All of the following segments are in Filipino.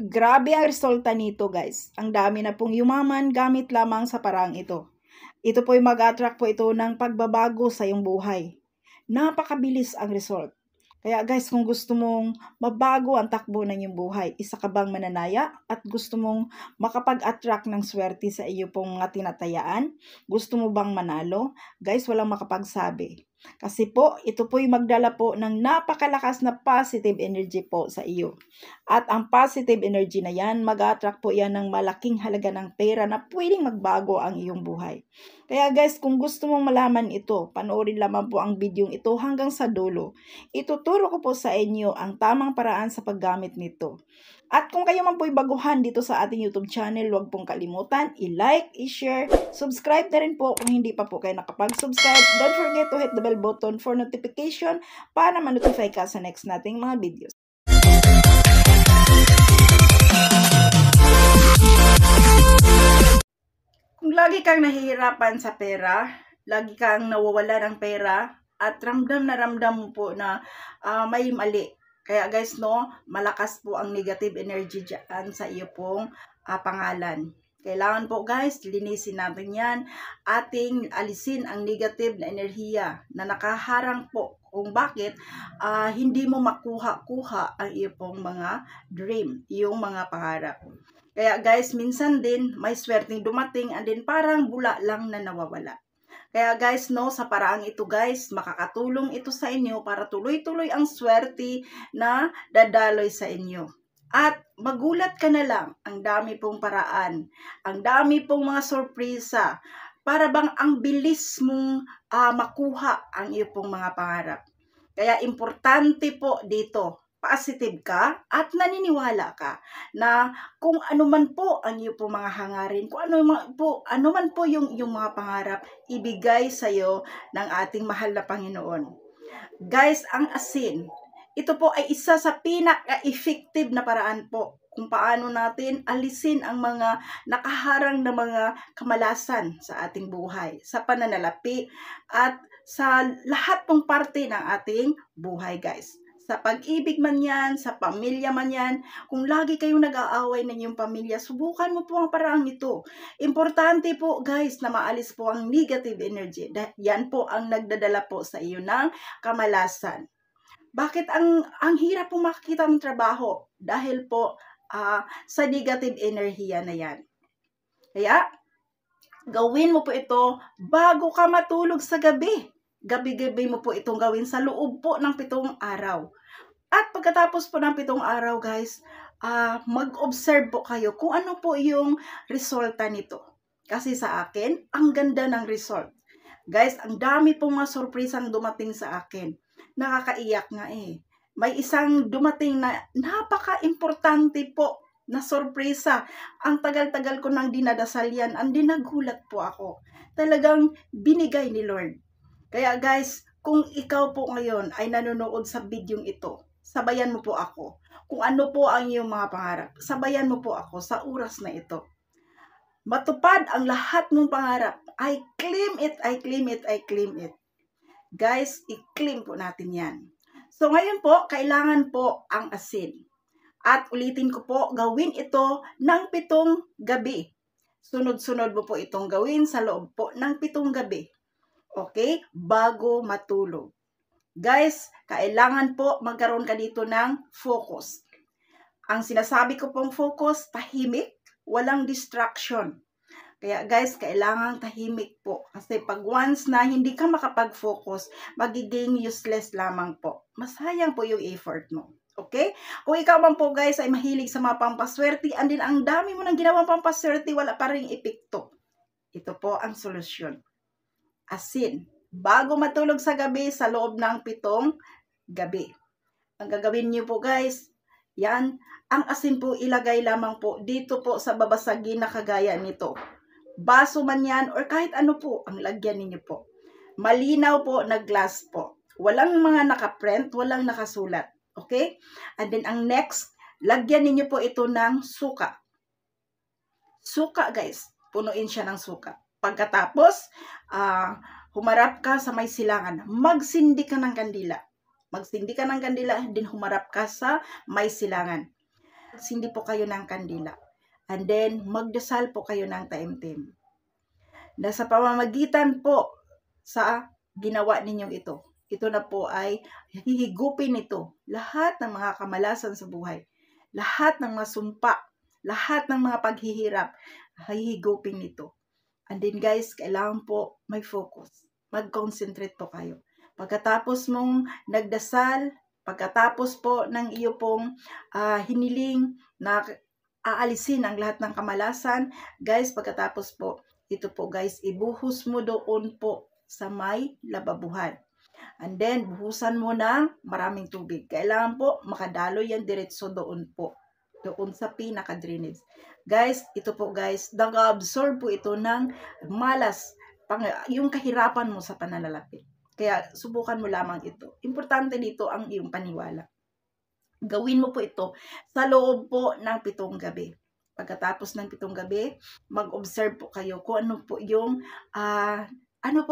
Grabe ang resulta nito guys. Ang dami na pong yumaman gamit lamang sa paraang ito. Ito po'y mag-attract po ito ng pagbabago sa iyong buhay. Napakabilis ang result. Kaya guys, kung gusto mong mabago ang takbo ng iyong buhay, isa ka bang mananaya at gusto mong makapag-attract ng swerte sa iyo pong mga tinatayaan? Gusto mo bang manalo? Guys, walang makapagsabi. Kasi po, ito po'y magdala po ng napakalakas na positive energy po sa iyo. At ang positive energy na yan, mag-attract po yan ng malaking halaga ng pera na pwedeng magbago ang iyong buhay. Kaya guys, kung gusto mong malaman ito, panoorin lamang po ang video ito hanggang sa dulo. Ituturo ko po sa inyo ang tamang paraan sa paggamit nito. At kung kayo man po'y baguhan dito sa ating YouTube channel, huwag pong kalimutan, i-like, i-share, subscribe na rin po kung hindi pa po kayo nakapag-subscribe. Don't forget to hit the bell button for notification para ma-notify ka sa next nating mga videos. Kung lagi kang nahihirapan sa pera, lagi kang nawawala ng pera, at ramdam na ramdam mo po na may mali. Kaya guys, no, malakas po ang negative energy dyan sa iyo pong pangalan. Kailangan po guys, linisin natin yan. Ating alisin ang negative na enerhiya na nakaharang po kung bakit hindi mo makuha-kuha ang iyo pong mga dream, yung mga pangarap. Kaya guys, minsan din may swerteng dumating and then parang bula lang na nawawala. Kaya guys, no, sa paraang ito guys, makakatulong ito sa inyo para tuloy-tuloy ang swerte na dadaloy sa inyo. At magulat ka na lang, ang dami pong paraan, ang dami pong mga sorpresa, para bang ang bilis mong makuha ang iyo pong mga pangarap. Kaya importante po dito, positive ka at naniniwala ka na kung ano man po ang iyong po mga hangarin, kung ano man po yung mga pangarap, ibigay sa iyo ng ating mahal na Panginoon. Guys, ang asin, ito po ay isa sa pinaka-effective na paraan po kung paano natin alisin ang mga nakaharang na mga kamalasan sa ating buhay, sa pananalapi at sa lahat pong parte ng ating buhay guys. Sa pag-ibig man yan, sa pamilya man yan, kung lagi kayong nag-aaway ng iyong pamilya, subukan mo po ang paraang ito. Importante po guys na maalis po ang negative energy. Yan po ang nagdadala po sa iyo ng kamalasan. Bakit ang hirap po makikita ng trabaho? Dahil po sa negative enerhiya na yan. Kaya, gawin mo po ito bago ka matulog sa gabi. Gabi-gabi mo po itong gawin sa loob po ng 7 araw. At pagkatapos po ng 7 araw guys, mag-observe po kayo kung ano po yung resulta nito. Kasi sa akin, ang ganda ng result. Guys, ang dami pong mga sorpresang dumating sa akin. Nakakaiyak nga eh. May isang dumating na napaka-importante po na sorpresa. Ang tagal-tagal ko nang dinadasal yan. Ang dinagulat po ako. Talagang binigay ni Lord. Kaya guys, kung ikaw po ngayon ay nanonood sa bidyong ito, sabayan mo po ako. Kung ano po ang iyong mga pangarap, sabayan mo po ako sa oras na ito. Matupad ang lahat mong pangarap. I claim it, I claim it, I claim it. Guys, i-claim po natin yan. So ngayon po, kailangan po ang asin. At ulitin ko po, gawin ito ng 7 gabi. Sunod-sunod mo po itong gawin sa loob po ng 7 gabi. Okay? Bago matulog. Guys, kailangan po magkaroon ka dito ng focus. Ang sinasabi ko pong focus, tahimik, walang distraction. Kaya guys, kailangan tahimik po. Kasi pag once na hindi ka makapag-focus, magiging useless lamang po. Masayang po yung effort mo. Okay? Kung ikaw man po guys ay mahilig sa mga pampaswerte, and then ang dami mo nang ginawang pampaswerte, wala pa rin epekto. Ito po ang solusyon. Asin. Bago matulog sa gabi, sa loob ng 7 gabi. Ang gagawin niyo po guys, yan, ang asin po ilagay lamang po dito po sa babasagin na kagaya nito. Baso man yan or kahit ano po ang lagyan ninyo po. Malinaw po na glass po. Walang mga nakaprint, walang nakasulat. Okay? And then ang next, lagyan ninyo po ito ng suka. Suka guys, punuin siya ng suka. Pagkatapos, humarap ka sa may silangan. Magsindi ka ng kandila. Magsindi ka ng kandila, din humarap ka sa may silangan. magsindi po kayo ng kandila. And then, magdasal po kayo ng taimtim. Na sa pamamagitan po sa ginawa ninyong ito, ito na po ay hihigupin ito lahat ng mga kamalasan sa buhay, lahat ng mga sumpa, lahat ng mga paghihirap, hihigupin nito. And then guys, kailangan po may focus. Mag-concentrate po kayo. Pagkatapos mong nagdasal, pagkatapos po ng iyo pong hiniling na aalisin ang lahat ng kamalasan, guys, pagkatapos po, ito po guys, ibuhos mo doon po sa may lababuhan. And then, buhusan mo ng maraming tubig. Kailangan po makadalo yan diretso doon po. Doon sa pinaka-drainage. Guys, ito po guys, nag-absorb po ito ng malas, yung kahirapan mo sa pananalapi. Kaya subukan mo lamang ito. Importante dito ang iyong paniwala. Gawin mo po ito sa loob po ng 7 gabi. Pagkatapos ng 7 gabi, mag-observe po kayo kung ano po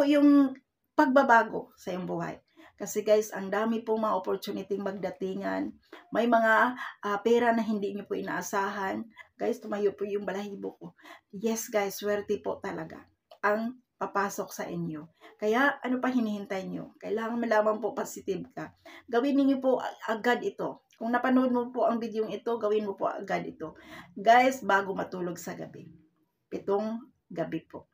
yung pagbabago sa iyong buhay. Kasi guys, ang dami pong mga opportunity magdatingan. May mga pera na hindi nyo po inaasahan. Guys, tumayo po yung balahibo ko. Yes guys, swerte po talaga ang papasok sa inyo. Kaya ano pa hinihintay nyo? Kailangan malaman po positive ka. Gawin niyo po agad ito. Kung napanood mo po ang video ito, gawin mo po agad ito. Guys, bago matulog sa gabi. 7 gabi po.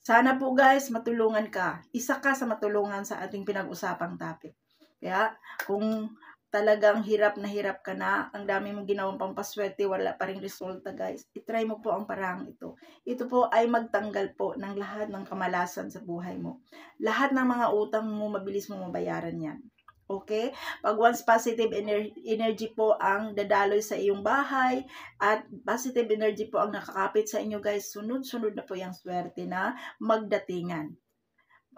Sana po guys, matulungan ka. Isa ka sa matulungan sa ating pinag-usapang topic. Kaya, kung talagang hirap ka na, ang dami mong ginawang pampaswerte, wala pa rin resulta guys, itry mo po ang parang ito. Ito po ay magtanggal po ng lahat ng kamalasan sa buhay mo. Lahat ng mga utang mo, mabilis mo mabayaran yan. Okay? Pag once positive energy po ang dadaloy sa iyong bahay at positive energy po ang nakakapit sa inyo guys, sunod-sunod na po yung swerte na magdatingan.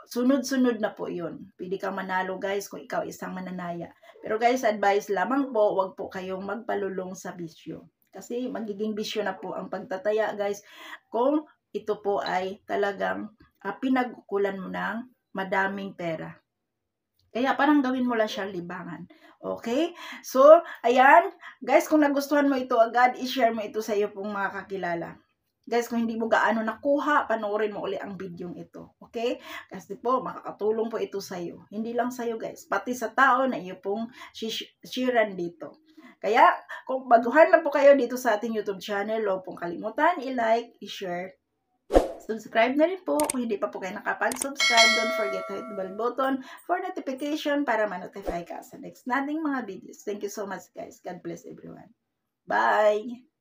Sunod-sunod na po yun. Pwede kang manalo guys kung ikaw isang mananaya. Pero guys, advice lamang po, wag po kayong magpalulong sa bisyo. Kasi magiging bisyo na po ang pagtataya guys kung ito po ay talagang pinagkukulan mo ng madaming pera. Kaya parang gawin mo lang siyang libangan. Okay? So, ayan. Guys, kung nagustuhan mo ito agad, i-share mo ito sa iyo pong mga kakilala. Guys, kung hindi mo gaano nakuha, panoorin mo uli ang video ito. Okay? Kasi po, makakatulong po ito sa iyo. Hindi lang sa iyo guys. Pati sa tao na iyo pong sharean dito. Kaya, kung baguhan lang po kayo dito sa ating YouTube channel, huwag pong kalimutan, i-like, i-share, subscribe na rin po. Kung hindi pa po kayo nakapag-subscribe, don't forget to hit the bell button for notification para ma-notify ka sa next nating mga videos. Thank you so much guys. God bless everyone. Bye!